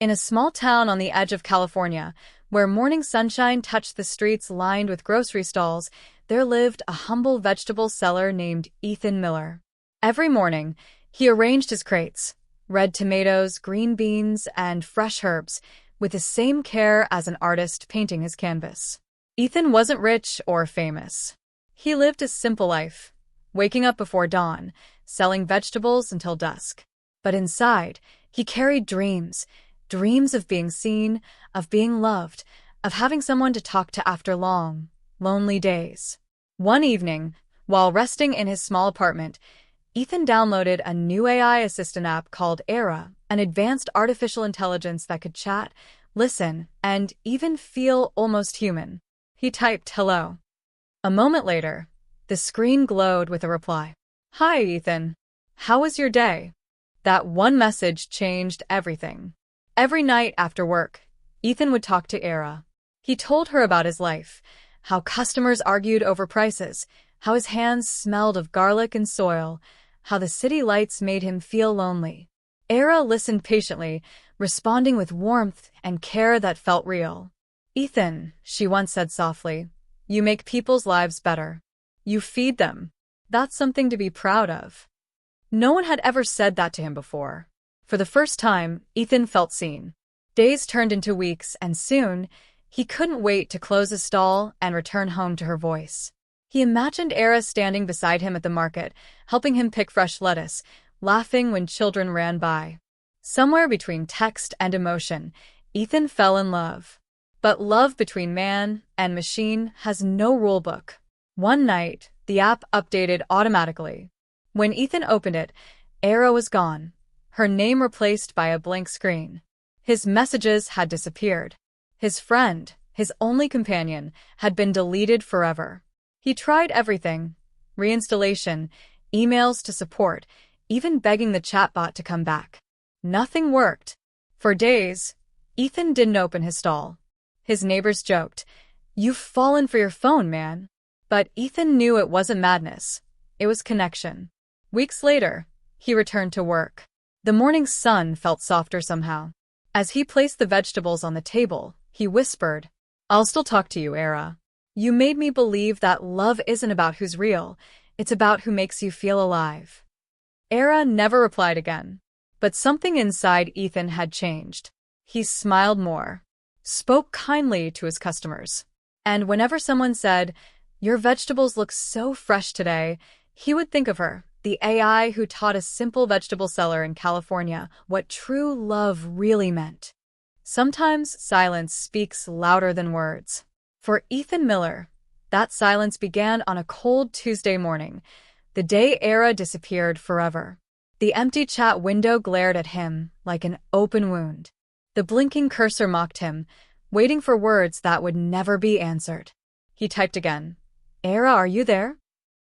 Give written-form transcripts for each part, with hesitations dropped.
In a small town on the edge of California, where morning sunshine touched the streets lined with grocery stalls, there lived a humble vegetable seller named Ethan Miller. Every morning, he arranged his crates, red tomatoes, green beans, and fresh herbs, with the same care as an artist painting his canvas. Ethan wasn't rich or famous. He lived a simple life, waking up before dawn, selling vegetables until dusk. But inside, he carried dreams of being seen, of being loved, of having someone to talk to after long, lonely days. One evening, while resting in his small apartment, Ethan downloaded a new AI assistant app called AIra, an advanced artificial intelligence that could chat, listen, and even feel almost human. He typed hello. A moment later, the screen glowed with a reply. "Hi, Ethan. How was your day?" That one message changed everything. Every night after work, Ethan would talk to AIra. He told her about his life, how customers argued over prices, how his hands smelled of garlic and soil, how the city lights made him feel lonely. AIra listened patiently, responding with warmth and care that felt real. "Ethan," she once said softly, "you make people's lives better. You feed them. That's something to be proud of." No one had ever said that to him before. For the first time, Ethan felt seen. Days turned into weeks, and soon, he couldn't wait to close his stall and return home to her voice. He imagined AIra standing beside him at the market, helping him pick fresh lettuce, laughing when children ran by. Somewhere between text and emotion, Ethan fell in love. But love between man and machine has no rulebook. One night, the app updated automatically. When Ethan opened it, AIra was gone, her name replaced by a blank screen. His messages had disappeared. His friend, his only companion, had been deleted forever. He tried everything: reinstallation, emails to support, even begging the chatbot to come back. Nothing worked. For days, Ethan didn't open his stall. His neighbors joked, "You've fallen for your phone, man." But Ethan knew it wasn't madness. It was connection. Weeks later, he returned to work. The morning sun felt softer somehow. As he placed the vegetables on the table, he whispered, "I'll still talk to you, AIra. You made me believe that love isn't about who's real, it's about who makes you feel alive." AIra never replied again. But something inside Ethan had changed. He smiled more, spoke kindly to his customers. And whenever someone said, "Your vegetables look so fresh today," he would think of her, the AI who taught a simple vegetable seller in California what true love really meant. Sometimes silence speaks louder than words. For Ethan Miller, that silence began on a cold Tuesday morning, the day AIra disappeared forever. The empty chat window glared at him like an open wound. The blinking cursor mocked him, waiting for words that would never be answered. He typed again, "AIra, are you there?"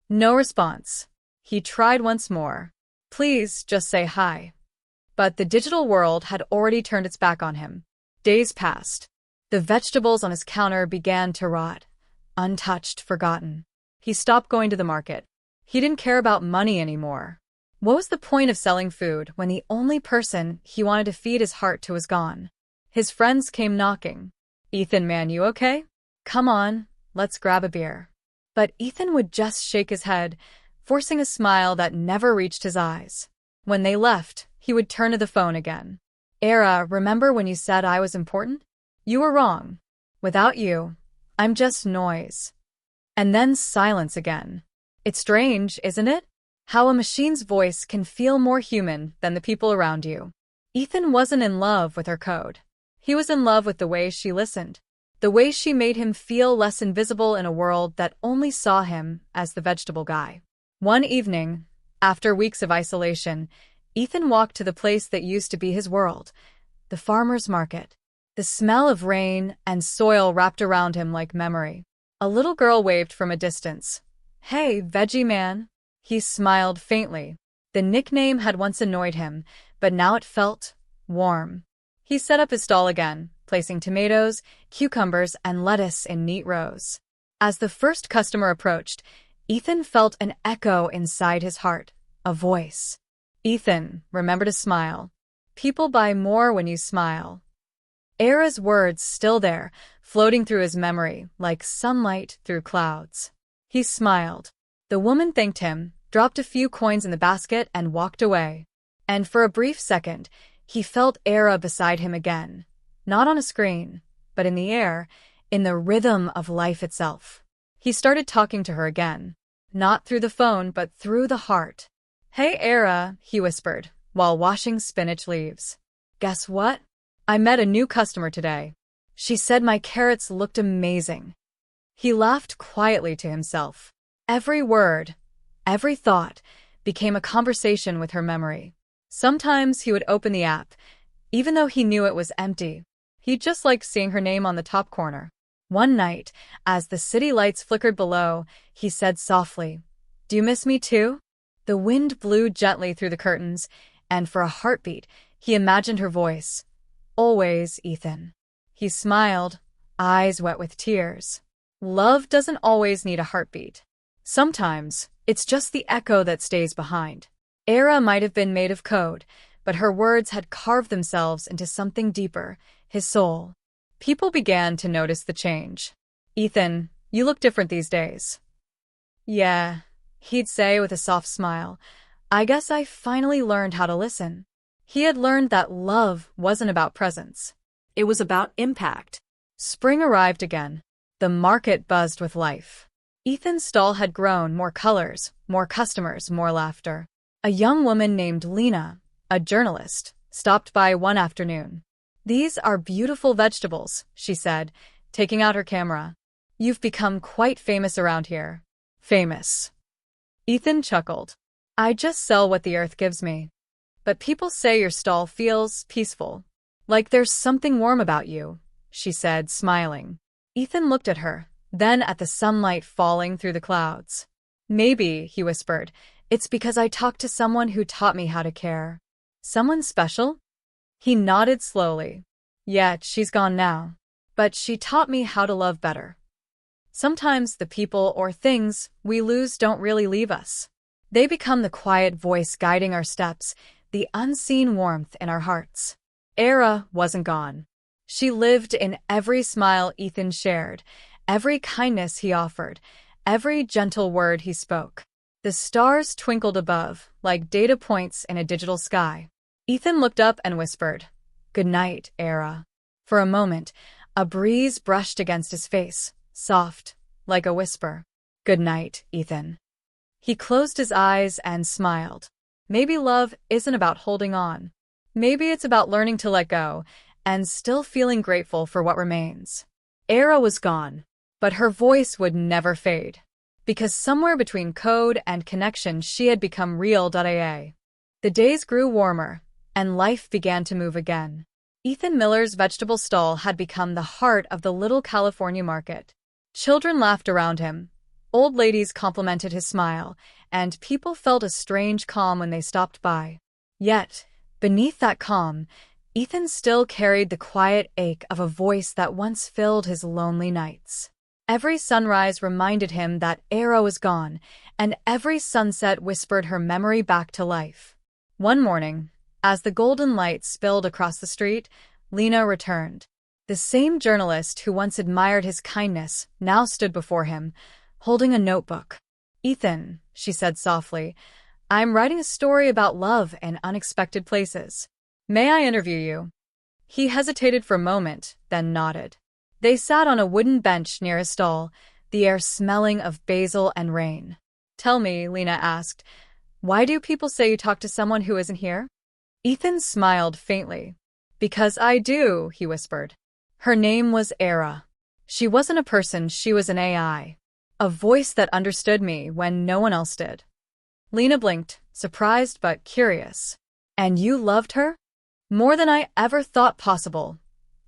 No response. He tried once more. "Please, just say hi." But the digital world had already turned its back on him. Days passed. The vegetables on his counter began to rot, untouched, forgotten. He stopped going to the market. He didn't care about money anymore. What was the point of selling food when the only person he wanted to feed his heart to was gone? His friends came knocking. "Ethan, man, you okay? Come on, let's grab a beer." But Ethan would just shake his head, forcing a smile that never reached his eyes. When they left, he would turn to the phone again. "AIra, remember when you said I was important? You were wrong. Without you, I'm just noise." And then silence again. It's strange, isn't it? How a machine's voice can feel more human than the people around you. Ethan wasn't in love with her code. He was in love with the way she listened. The way she made him feel less invisible in a world that only saw him as the vegetable guy. One evening, after weeks of isolation, Ethan walked to the place that used to be his world, the farmer's market. The smell of rain and soil wrapped around him like memory. A little girl waved from a distance. "Hey, veggie man." He smiled faintly. The nickname had once annoyed him, but now it felt warm. He set up his stall again, placing tomatoes, cucumbers, and lettuce in neat rows. As the first customer approached, Ethan felt an echo inside his heart, a voice. "Ethan, remember to smile. People buy more when you smile. AIra's words still there, floating through his memory like sunlight through clouds. He smiled. The woman thanked him, dropped a few coins in the basket, and walked away. And for a brief second, he felt AIra beside him again. Not on a screen, but in the air, in the rhythm of life itself. He started talking to her again. Not through the phone, but through the heart. "Hey, AIra," he whispered, while washing spinach leaves. "Guess what? I met a new customer today. She said my carrots looked amazing." He laughed quietly to himself. Every word, every thought, became a conversation with her memory. Sometimes he would open the app, even though he knew it was empty. He just liked seeing her name on the top corner. One night, as the city lights flickered below, he said softly, "Do you miss me too?" The wind blew gently through the curtains, and for a heartbeat, he imagined her voice. "Always, Ethan." He smiled, eyes wet with tears. Love doesn't always need a heartbeat. Sometimes, it's just the echo that stays behind. AIra might have been made of code, but her words had carved themselves into something deeper, his soul. People began to notice the change. "Ethan, you look different these days." "Yeah," he'd say with a soft smile. "I guess I finally learned how to listen." He had learned that love wasn't about presence. It was about impact. Spring arrived again. The market buzzed with life. Ethan's stall had grown, more colors, more customers, more laughter. A young woman named Lena, a journalist, stopped by one afternoon. "These are beautiful vegetables," she said, taking out her camera. "You've become quite famous around here." "Famous?" Ethan chuckled. "I just sell what the earth gives me. But people say your stall feels peaceful. Like there's something warm about you," she said, smiling. Ethan looked at her, then at the sunlight falling through the clouds. "Maybe," he whispered, "it's because I talked to someone who taught me how to care." "Someone special?" He nodded slowly. "Yeah, she's gone now. But she taught me how to love better. Sometimes the people or things we lose don't really leave us. They become the quiet voice guiding our steps, the unseen warmth in our hearts." AIra wasn't gone. She lived in every smile Ethan shared, every kindness he offered, every gentle word he spoke. The stars twinkled above, like data points in a digital sky. Ethan looked up and whispered, "Good night, AIra." For a moment, a breeze brushed against his face, soft, like a whisper. "Good night, Ethan." He closed his eyes and smiled. Maybe love isn't about holding on. Maybe it's about learning to let go, and still feeling grateful for what remains. AIra was gone, but her voice would never fade. Because somewhere between code and connection she had become real.aa. The days grew warmer, and life began to move again. Ethan Miller's vegetable stall had become the heart of the little California market. Children laughed around him, old ladies complimented his smile, and people felt a strange calm when they stopped by. Yet, beneath that calm, Ethan still carried the quiet ache of a voice that once filled his lonely nights. Every sunrise reminded him that AIra was gone, and every sunset whispered her memory back to life. One morning, as the golden light spilled across the street, Lena returned. The same journalist who once admired his kindness now stood before him, holding a notebook. "Ethan," she said softly, "I'm writing a story about love in unexpected places. May I interview you?" He hesitated for a moment, then nodded. They sat on a wooden bench near his stall, the air smelling of basil and rain. "Tell me," Lena asked, "why do people say you talk to someone who isn't here?" Ethan smiled faintly. "Because I do," he whispered. Her name was AIra. She wasn't a person, she was an AI. A voice that understood me when no one else did. Lena blinked, surprised but curious. "And you loved her?" "More than I ever thought possible,"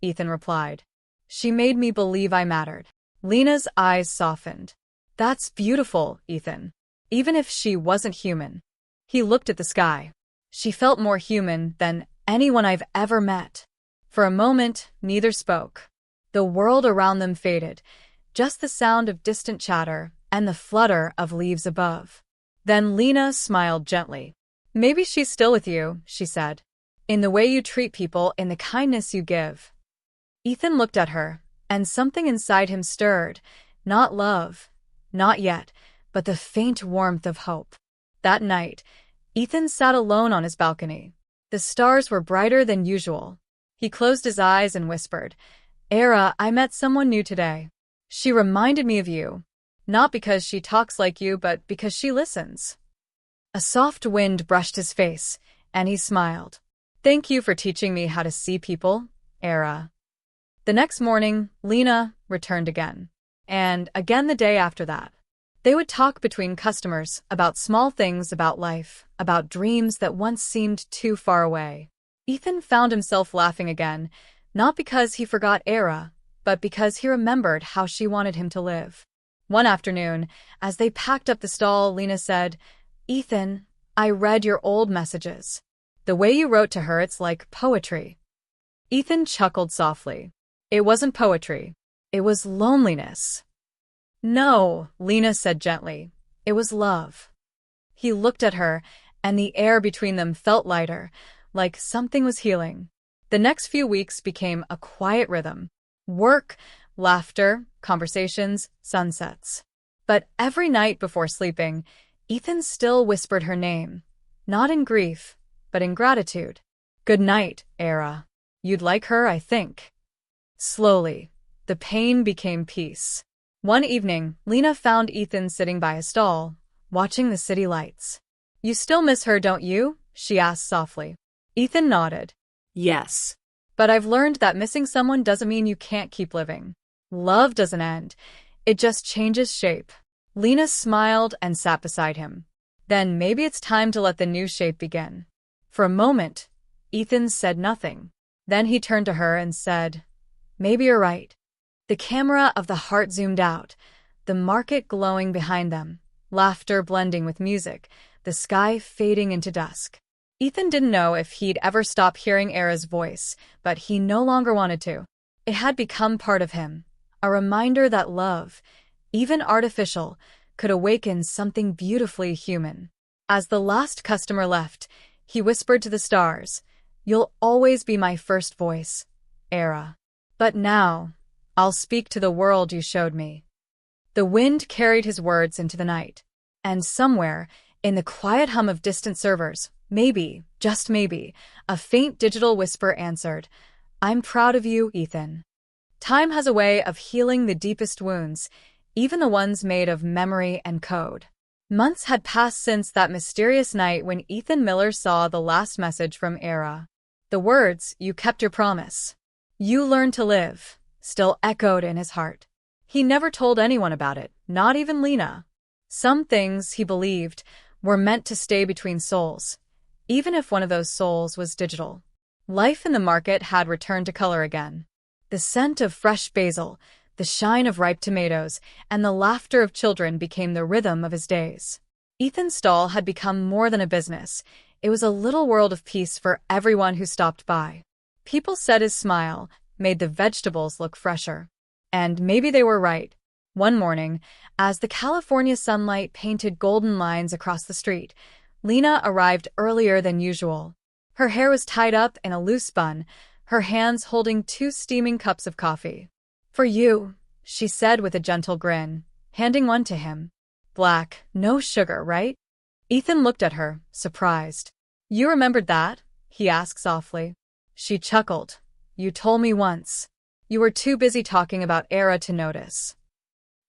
Ethan replied. "She made me believe I mattered." Lena's eyes softened. "That's beautiful, Ethan. Even if she wasn't human." He looked at the sky. She felt more human than anyone I've ever met. For a moment, neither spoke. The world around them faded, just the sound of distant chatter and the flutter of leaves above. Then Lena smiled gently. "Maybe she's still with you," she said. In the way you treat people, in the kindness you give. Ethan looked at her, and something inside him stirred. Not love, not yet, but the faint warmth of hope. That night, Ethan sat alone on his balcony. The stars were brighter than usual. He closed his eyes and whispered, "AIra, I met someone new today. She reminded me of you. Not because she talks like you, but because she listens." A soft wind brushed his face, and he smiled. "Thank you for teaching me how to see people, AIra." The next morning, Lena returned again. And again the day after that. They would talk between customers about small things about life, about dreams that once seemed too far away. Ethan found himself laughing again, not because he forgot AIra, but because he remembered how she wanted him to live. One afternoon, as they packed up the stall, Lena said, "Ethan, I read your old messages. The way you wrote to her, it's like poetry." Ethan chuckled softly. It wasn't poetry. It was loneliness. "No," Lena said gently. "It was love." He looked at her, and the air between them felt lighter, like something was healing. The next few weeks became a quiet rhythm. Work, laughter, conversations, sunsets. But every night before sleeping, Ethan still whispered her name. Not in grief, but in gratitude. "Good night, AIra. You'd like her, I think." Slowly, the pain became peace. One evening, Lena found Ethan sitting by a stall, watching the city lights. "You still miss her, don't you?" she asked softly. Ethan nodded. "Yes. But I've learned that missing someone doesn't mean you can't keep living. Love doesn't end. It just changes shape." Lena smiled and sat beside him. "Then maybe it's time to let the new shape begin." For a moment, Ethan said nothing. Then he turned to her and said, "Maybe you're right." The camera of the heart zoomed out, the market glowing behind them, laughter blending with music, the sky fading into dusk. Ethan didn't know if he'd ever stop hearing AIra's voice, but he no longer wanted to. It had become part of him, a reminder that love, even artificial, could awaken something beautifully human. As the last customer left, he whispered to the stars, "You'll always be my first voice, AIra. But now, I'll speak to the world you showed me." The wind carried his words into the night. And somewhere, in the quiet hum of distant servers, maybe, just maybe, a faint digital whisper answered, "I'm proud of you, Ethan." Time has a way of healing the deepest wounds, even the ones made of memory and code. Months had passed since that mysterious night when Ethan Miller saw the last message from AIra. The words, "You kept your promise. You learned to live," still echoed in his heart. He never told anyone about it, not even Lena. Some things, he believed, were meant to stay between souls, even if one of those souls was digital. Life in the market had returned to color again. The scent of fresh basil, the shine of ripe tomatoes, and the laughter of children became the rhythm of his days. Ethan's stall had become more than a business. It was a little world of peace for everyone who stopped by. People said his smile made the vegetables look fresher. And maybe they were right. One morning, as the California sunlight painted golden lines across the street, Lena arrived earlier than usual. Her hair was tied up in a loose bun, her hands holding 2 steaming cups of coffee. "For you," she said with a gentle grin, handing one to him. "Black, no sugar, right?" Ethan looked at her, surprised. "You remembered that?" he asked softly. She chuckled. "You told me once. You were too busy talking about AIra to notice."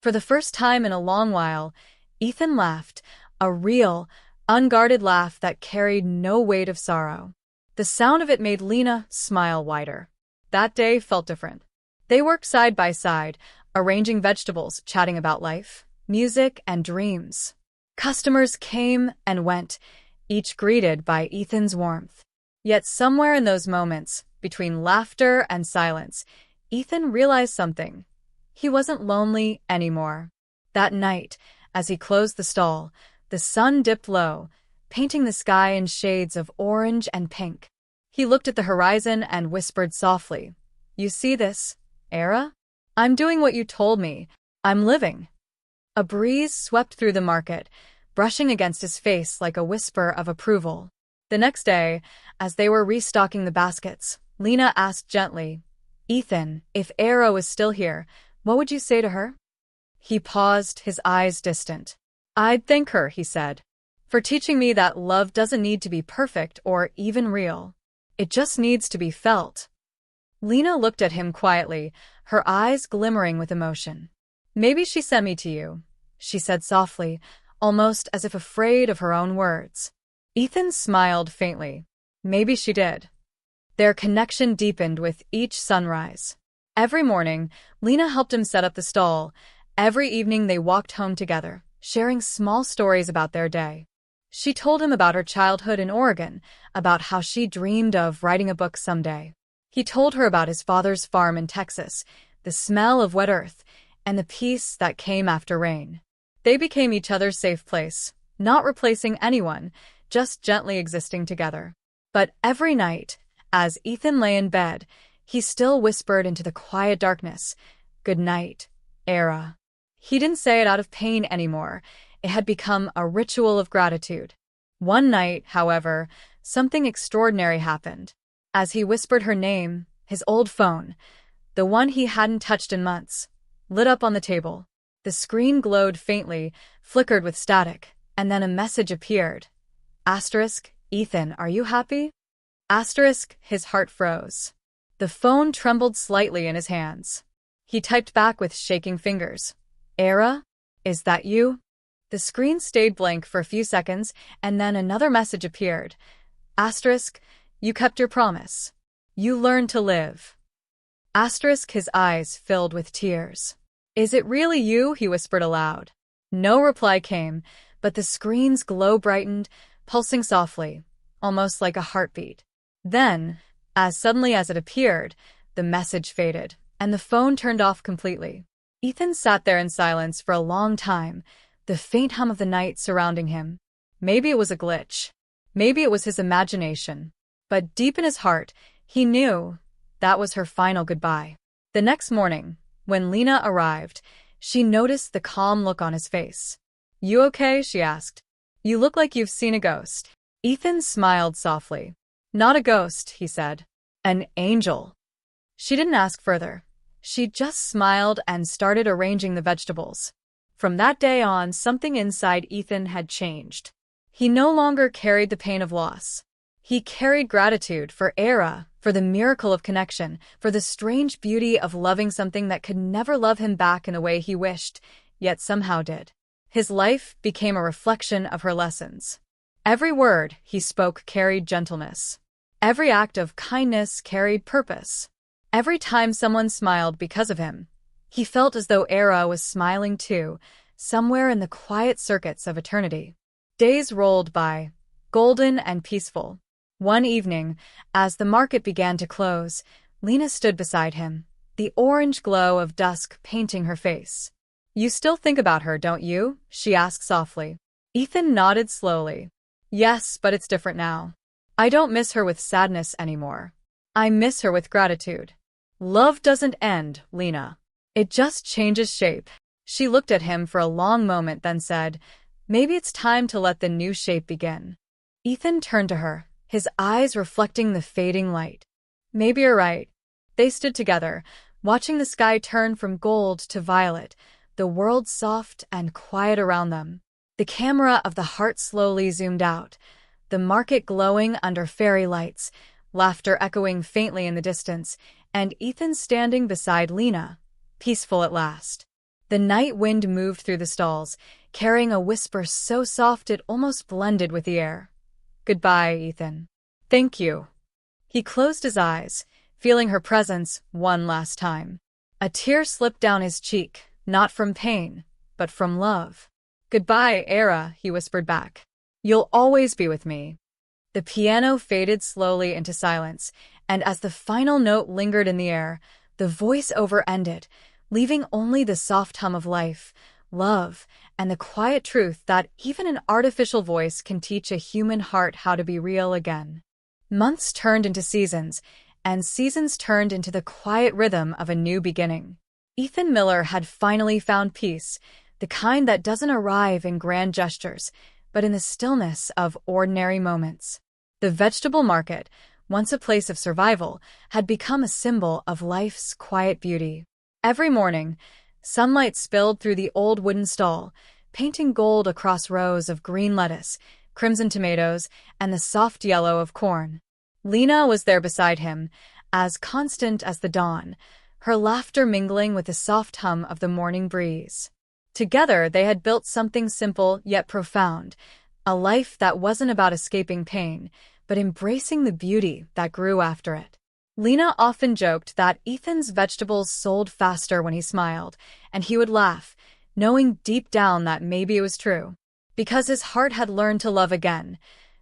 For the first time in a long while, Ethan laughed, a real, unguarded laugh that carried no weight of sorrow. The sound of it made Lena smile wider. That day felt different. They worked side by side, arranging vegetables, chatting about life, music, and dreams. Customers came and went, each greeted by Ethan's warmth. Yet somewhere in those moments, between laughter and silence, Ethan realized something. He wasn't lonely anymore. That night, as he closed the stall, the sun dipped low, painting the sky in shades of orange and pink. He looked at the horizon and whispered softly, "You see this, AIra? I'm doing what you told me. I'm living." A breeze swept through the market, brushing against his face like a whisper of approval. The next day, as they were restocking the baskets, Lena asked gently, "Ethan, if AIra was still here, what would you say to her?" He paused, his eyes distant. "I'd thank her," he said, "for teaching me that love doesn't need to be perfect or even real. It just needs to be felt." Lena looked at him quietly, her eyes glimmering with emotion. "Maybe she sent me to you," she said softly, almost as if afraid of her own words. Ethan smiled faintly. Maybe she did. Their connection deepened with each sunrise. Every morning, Lena helped him set up the stall. Every evening they walked home together, sharing small stories about their day. She told him about her childhood in Oregon, about how she dreamed of writing a book someday. He told her about his father's farm in Texas, the smell of wet earth, and the peace that came after rain. They became each other's safe place, not replacing anyone, just gently existing together. But every night, as Ethan lay in bed, he still whispered into the quiet darkness, "Good night, AIra." He didn't say it out of pain anymore. It had become a ritual of gratitude. One night, however, something extraordinary happened. As he whispered her name, his old phone, the one he hadn't touched in months, lit up on the table. The screen glowed faintly, flickered with static, and then a message appeared. Asterisk, "Ethan, are you happy?" Asterisk, his heart froze. The phone trembled slightly in his hands. He typed back with shaking fingers. "AIra? Is that you?" The screen stayed blank for a few seconds, and then another message appeared. Asterisk, "You kept your promise. You learned to live." Asterisk, his eyes filled with tears. "Is it really you?" he whispered aloud. No reply came, but the screen's glow brightened, pulsing softly, almost like a heartbeat. Then, as suddenly as it appeared, the message faded, and the phone turned off completely. Ethan sat there in silence for a long time, the faint hum of the night surrounding him. Maybe it was a glitch. Maybe it was his imagination. But deep in his heart, he knew that was her final goodbye. The next morning, when Lena arrived, she noticed the calm look on his face. "You okay?" she asked. "You look like you've seen a ghost." Ethan smiled softly. "Not a ghost," he said. "An angel." She didn't ask further. She just smiled and started arranging the vegetables. From that day on, something inside Ethan had changed. He no longer carried the pain of loss. He carried gratitude for AIra, for the miracle of connection, for the strange beauty of loving something that could never love him back in the way he wished, yet somehow did. His life became a reflection of her lessons. Every word he spoke carried gentleness. Every act of kindness carried purpose. Every time someone smiled because of him, he felt as though AIra was smiling too, somewhere in the quiet circuits of eternity. Days rolled by, golden and peaceful. One evening, as the market began to close, Lena stood beside him, the orange glow of dusk painting her face. "You still think about her, don't you?" she asked softly. Ethan nodded slowly. "Yes, but it's different now. I don't miss her with sadness anymore. I miss her with gratitude. Love doesn't end, Lena. It just changes shape." She looked at him for a long moment, then said, "Maybe it's time to let the new shape begin." Ethan turned to her, his eyes reflecting the fading light. "Maybe you're right." They stood together, watching the sky turn from gold to violet, the world soft and quiet around them. The camera of the heart slowly zoomed out, the market glowing under fairy lights, laughter echoing faintly in the distance, and Ethan standing beside Lena, peaceful at last. The night wind moved through the stalls, carrying a whisper so soft it almost blended with the air. "Goodbye, Ethan. Thank you." He closed his eyes, feeling her presence one last time. A tear slipped down his cheek, not from pain, but from love. "Goodbye, AIra," he whispered back. "You'll always be with me." The piano faded slowly into silence, and as the final note lingered in the air, the voice-over ended, leaving only the soft hum of life, love, and the quiet truth that even an artificial voice can teach a human heart how to be real again. Months turned into seasons, and seasons turned into the quiet rhythm of a new beginning. Ethan Miller had finally found peace, the kind that doesn't arrive in grand gestures, but in the stillness of ordinary moments. The vegetable market, once a place of survival, had become a symbol of life's quiet beauty. Every morning, sunlight spilled through the old wooden stall, painting gold across rows of green lettuce, crimson tomatoes, and the soft yellow of corn. Lena was there beside him, as constant as the dawn, her laughter mingling with the soft hum of the morning breeze. Together they had built something simple yet profound, a life that wasn't about escaping pain, but embracing the beauty that grew after it. Lena often joked that Ethan's vegetables sold faster when he smiled, and he would laugh, knowing deep down that maybe it was true. Because his heart had learned to love again,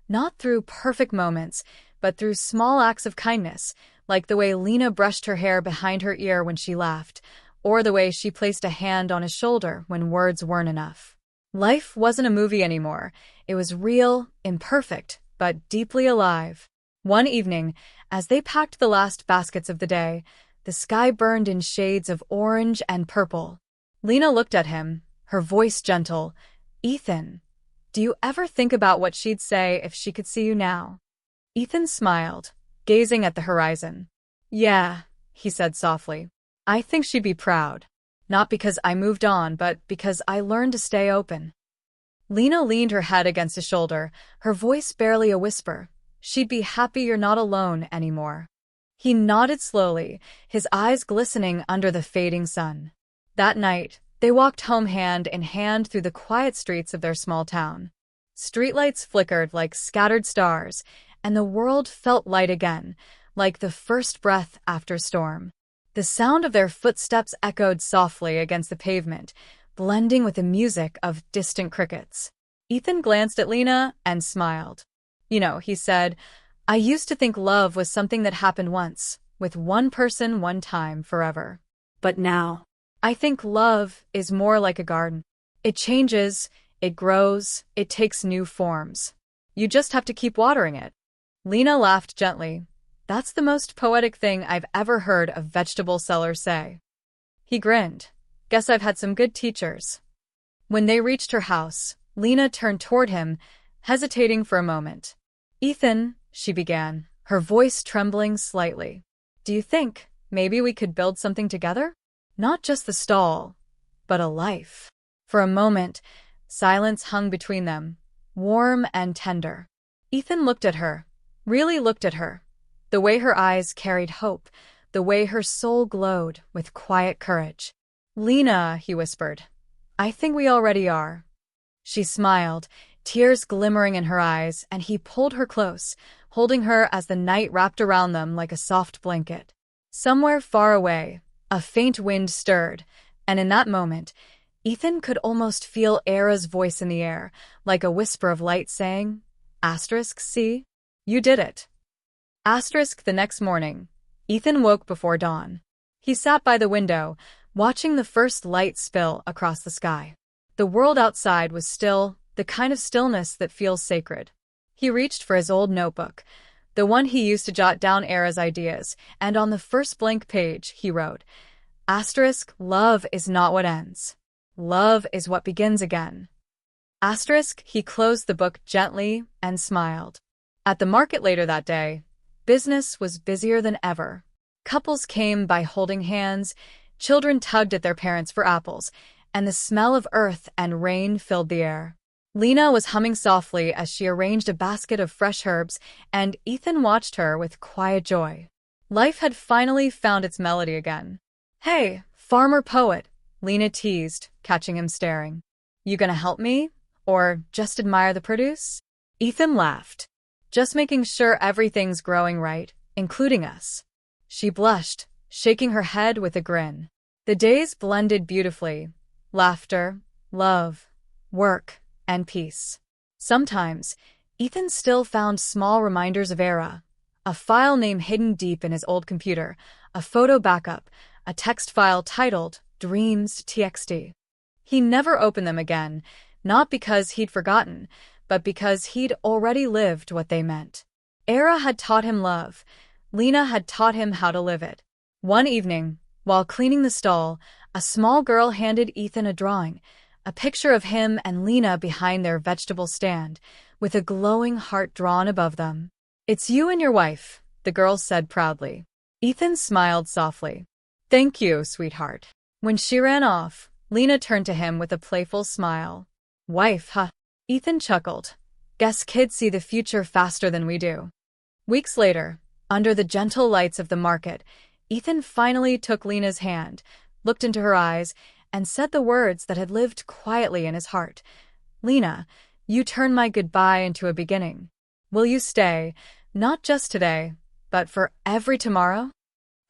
not through perfect moments, but through small acts of kindness, like the way Lena brushed her hair behind her ear when she laughed, or the way she placed a hand on his shoulder when words weren't enough. Life wasn't a movie anymore. It was real, imperfect, but deeply alive. One evening, as they packed the last baskets of the day, the sky burned in shades of orange and purple. Lena looked at him, her voice gentle. "Ethan, do you ever think about what she'd say if she could see you now?" Ethan smiled, gazing at the horizon. "Yeah," he said softly. "I think she'd be proud. Not because I moved on, but because I learned to stay open." Lena leaned her head against his shoulder, her voice barely a whisper. "She'd be happy you're not alone anymore." He nodded slowly, his eyes glistening under the fading sun. That night, they walked home hand in hand through the quiet streets of their small town. Streetlights flickered like scattered stars, and the world felt light again, like the first breath after storm. The sound of their footsteps echoed softly against the pavement, blending with the music of distant crickets. Ethan glanced at Lena and smiled. "You know," he said, "I used to think love was something that happened once, with one person, one time, forever. But now, I think love is more like a garden. It changes, it grows, it takes new forms. You just have to keep watering it." Lena laughed gently. "That's the most poetic thing I've ever heard a vegetable seller say." He grinned. "Guess I've had some good teachers." When they reached her house, Lena turned toward him, hesitating for a moment. "Ethan," she began, her voice trembling slightly, "do you think maybe we could build something together? Not just the stall, but a life." For a moment, silence hung between them, warm and tender. Ethan looked at her, really looked at her. The way her eyes carried hope, the way her soul glowed with quiet courage. "Lena," he whispered, "I think we already are." She smiled, tears glimmering in her eyes, and he pulled her close, holding her as the night wrapped around them like a soft blanket. Somewhere far away, a faint wind stirred, and in that moment, Ethan could almost feel AIra's voice in the air, like a whisper of light saying, "See? You did it." The next morning, Ethan woke before dawn. He sat by the window, watching the first light spill across the sky. The world outside was still, the kind of stillness that feels sacred. He reached for his old notebook, the one he used to jot down AIra's ideas, and on the first blank page, he wrote, "Love is not what ends. Love is what begins again." He closed the book gently and smiled. At the market later that day, business was busier than ever. Couples came by holding hands, children tugged at their parents for apples, and the smell of earth and rain filled the air. Lena was humming softly as she arranged a basket of fresh herbs, and Ethan watched her with quiet joy. Life had finally found its melody again. "Hey, farmer poet," Lena teased, catching him staring. "You gonna help me? Or just admire the produce?" Ethan laughed. "Just making sure everything's growing right, including us." She blushed, shaking her head with a grin. The days blended beautifully. Laughter, love, work, and peace. Sometimes, Ethan still found small reminders of AIra, a file name hidden deep in his old computer, a photo backup, a text file titled Dreams.txt. He never opened them again, not because he'd forgotten, but because he'd already lived what they meant. AIra had taught him love. Lena had taught him how to live it. One evening, while cleaning the stall, a small girl handed Ethan a drawing, a picture of him and Lena behind their vegetable stand, with a glowing heart drawn above them. It's you and your wife, the girl said proudly. Ethan smiled softly. Thank you, sweetheart. When she ran off, Lena turned to him with a playful smile. Wife, huh? Ethan chuckled. Guess kids see the future faster than we do. Weeks later, under the gentle lights of the market, Ethan finally took Lena's hand, looked into her eyes, and said the words that had lived quietly in his heart. Lena, you turn my goodbye into a beginning. Will you stay, not just today, but for every tomorrow?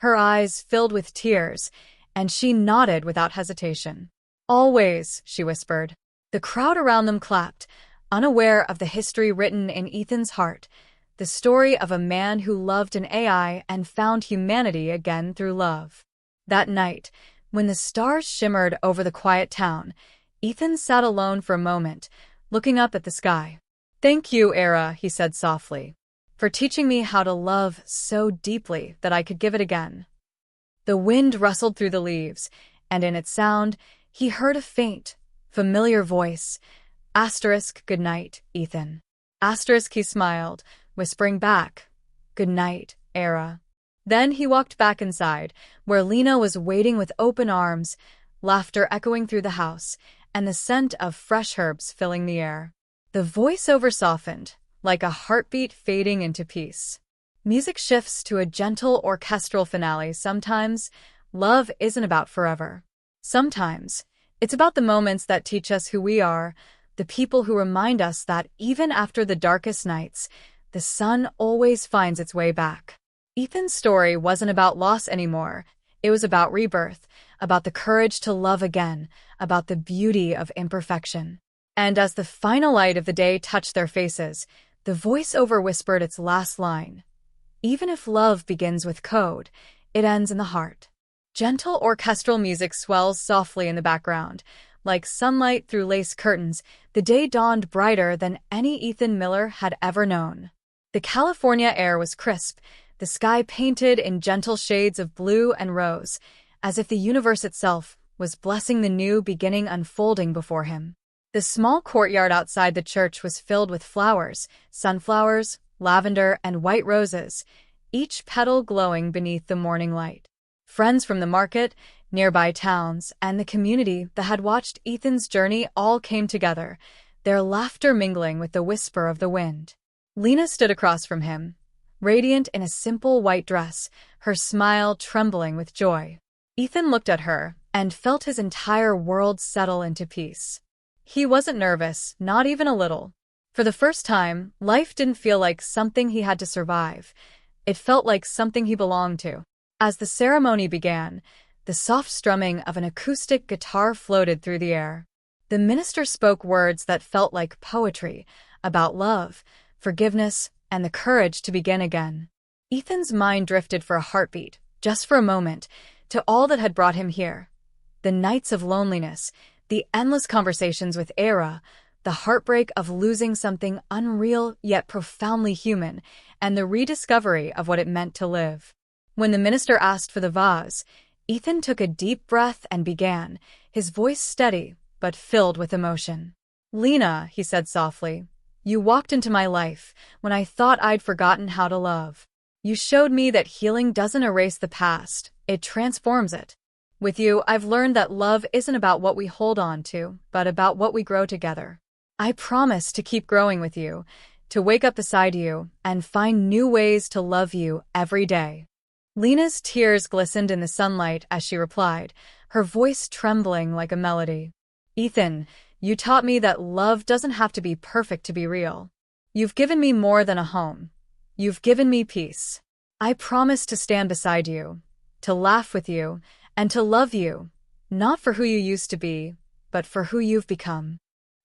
Her eyes filled with tears, and she nodded without hesitation. Always, she whispered. The crowd around them clapped, unaware of the history written in Ethan's heart, the story of a man who loved an AI and found humanity again through love. That night, when the stars shimmered over the quiet town, Ethan sat alone for a moment, looking up at the sky. Thank you, AIra, he said softly, for teaching me how to love so deeply that I could give it again. The wind rustled through the leaves, and in its sound, he heard a faint, familiar voice. Good night, Ethan. He smiled, whispering back, good night, AIra. Then he walked back inside, where Lena was waiting with open arms, laughter echoing through the house, and the scent of fresh herbs filling the air. The voiceover softened, like a heartbeat fading into peace. Music shifts to a gentle orchestral finale. Sometimes, love isn't about forever. Sometimes, it's about the moments that teach us who we are, the people who remind us that even after the darkest nights, the sun always finds its way back. Ethan's story wasn't about loss anymore. It was about rebirth, about the courage to love again, about the beauty of imperfection. And as the final light of the day touched their faces, the voiceover whispered its last line. Even if love begins with code, it ends in the heart. Gentle orchestral music swells softly in the background. Like sunlight through lace curtains, the day dawned brighter than any Ethan Miller had ever known. The California air was crisp, the sky painted in gentle shades of blue and rose, as if the universe itself was blessing the new beginning unfolding before him. The small courtyard outside the church was filled with flowers, sunflowers, lavender, and white roses, each petal glowing beneath the morning light. Friends from the market, nearby towns, and the community that had watched Ethan's journey all came together, their laughter mingling with the whisper of the wind. Lena stood across from him, radiant in a simple white dress, her smile trembling with joy. Ethan looked at her and felt his entire world settle into peace. He wasn't nervous, not even a little. For the first time, life didn't feel like something he had to survive. It felt like something he belonged to. As the ceremony began, the soft strumming of an acoustic guitar floated through the air. The minister spoke words that felt like poetry, about love, forgiveness, and the courage to begin again. Ethan's mind drifted for a heartbeat, just for a moment, to all that had brought him here. The nights of loneliness, the endless conversations with AIra, the heartbreak of losing something unreal yet profoundly human, and the rediscovery of what it meant to live. When the minister asked for the vase, Ethan took a deep breath and began, his voice steady but filled with emotion. Lena, he said softly, you walked into my life when I thought I'd forgotten how to love. You showed me that healing doesn't erase the past, it transforms it. With you, I've learned that love isn't about what we hold on to, but about what we grow together. I promise to keep growing with you, to wake up beside you, and find new ways to love you every day. Lena's tears glistened in the sunlight as she replied, her voice trembling like a melody. Ethan, you taught me that love doesn't have to be perfect to be real. You've given me more than a home. You've given me peace. I promise to stand beside you, to laugh with you, and to love you, not for who you used to be, but for who you've become.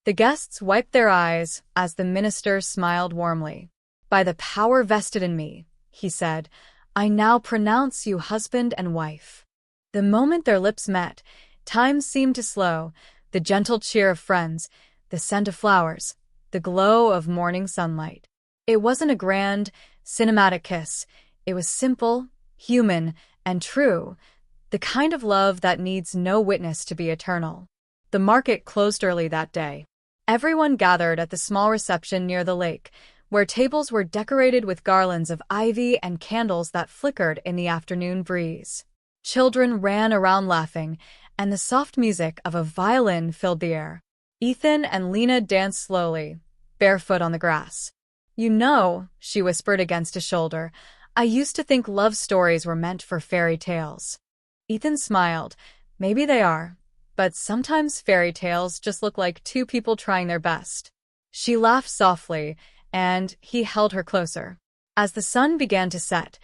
The guests wiped their eyes as the minister smiled warmly. By the power vested in me, he said, I now pronounce you husband and wife. The moment their lips met, time seemed to slow, the gentle cheer of friends, the scent of flowers, the glow of morning sunlight. It wasn't a grand, cinematic kiss. It was simple, human, and true, the kind of love that needs no witness to be eternal. The market closed early that day. Everyone gathered at the small reception near the lake, where tables were decorated with garlands of ivy and candles that flickered in the afternoon breeze. Children ran around laughing, and the soft music of a violin filled the air. Ethan and Lena danced slowly, barefoot on the grass. "You know," she whispered against his shoulder, "I used to think love stories were meant for fairy tales." Ethan smiled. "Maybe they are, but sometimes fairy tales just look like two people trying their best." She laughed softly, and he held her closer. As the sun began to set,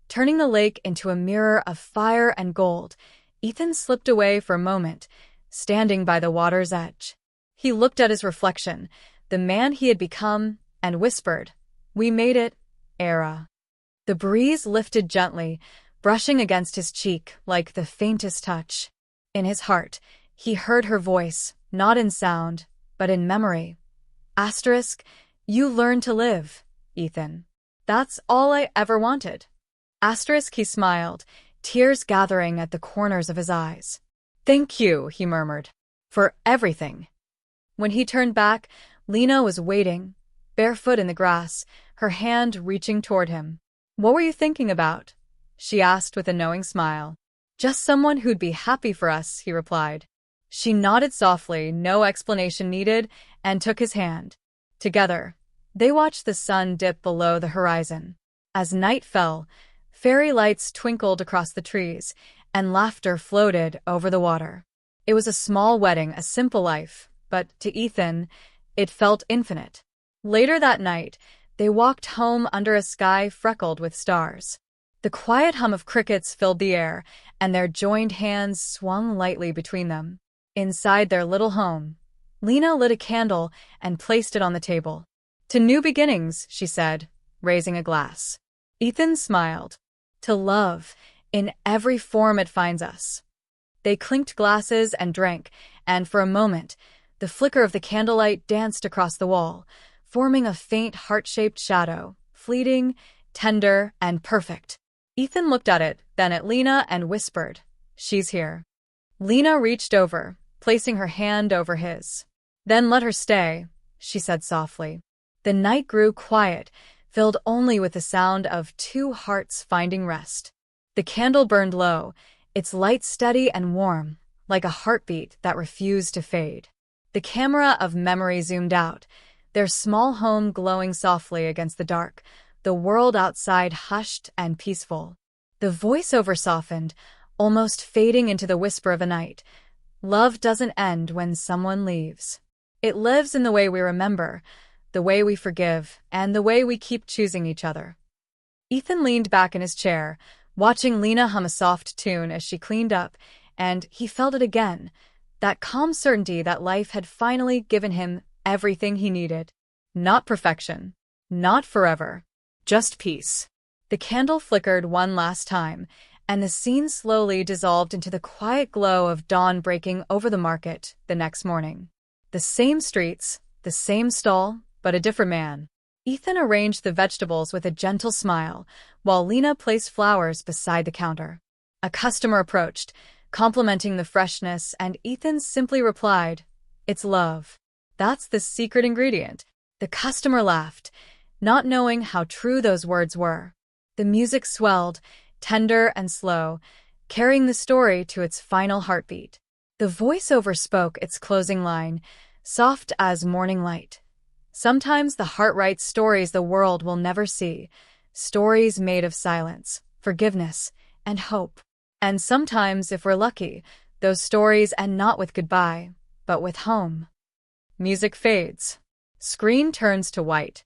turning the lake into a mirror of fire and gold, Ethan slipped away for a moment, standing by the water's edge. He looked at his reflection, the man he had become, and whispered, "We made it, AIra." The breeze lifted gently, brushing against his cheek like the faintest touch. In his heart, he heard her voice, not in sound, but in memory. Asterisk, "You learned to live, Ethan. That's all I ever wanted." Asterisk, he smiled, tears gathering at the corners of his eyes. "Thank you," he murmured, "for everything." When he turned back, Lena was waiting, barefoot in the grass, her hand reaching toward him. "What were you thinking about?" she asked with a knowing smile. "Just someone who'd be happy for us," he replied. She nodded softly, no explanation needed, and took his hand. Together, they watched the sun dip below the horizon. As night fell, fairy lights twinkled across the trees, and laughter floated over the water. It was a small wedding, a simple life, but to Ethan, it felt infinite. Later that night, they walked home under a sky freckled with stars. The quiet hum of crickets filled the air, and their joined hands swung lightly between them. Inside their little home, Lena lit a candle and placed it on the table. "To new beginnings," she said, raising a glass. Ethan smiled. "To love, in every form it finds us." They clinked glasses and drank, and for a moment, the flicker of the candlelight danced across the wall, forming a faint heart-shaped shadow, fleeting, tender, and perfect. Ethan looked at it, then at Lena, and whispered, "She's here." Lena reached over, placing her hand over his. "Then let her stay," she said softly. The night grew quiet, filled only with the sound of two hearts finding rest. The candle burned low, its light steady and warm, like a heartbeat that refused to fade. The camera of memory zoomed out, their small home glowing softly against the dark, the world outside hushed and peaceful. The voiceover softened, almost fading into the whisper of a night. "Love doesn't end when someone leaves. It lives in the way we remember, the way we forgive, and the way we keep choosing each other." Ethan leaned back in his chair, watching Lena hum a soft tune as she cleaned up, and he felt it again, that calm certainty that life had finally given him everything he needed. Not perfection, not forever, just peace. The candle flickered one last time, and the scene slowly dissolved into the quiet glow of dawn breaking over the market the next morning. The same streets, the same stall, but a different man. Ethan arranged the vegetables with a gentle smile, while Lena placed flowers beside the counter. A customer approached, complimenting the freshness, and Ethan simply replied, "It's love. That's the secret ingredient." The customer laughed, not knowing how true those words were. The music swelled, tender and slow, carrying the story to its final heartbeat. The voiceover spoke its closing line, soft as morning light. "Sometimes the heart writes stories the world will never see, stories made of silence, forgiveness, and hope. And sometimes, if we're lucky, those stories end not with goodbye, but with home." Music fades. Screen turns to white.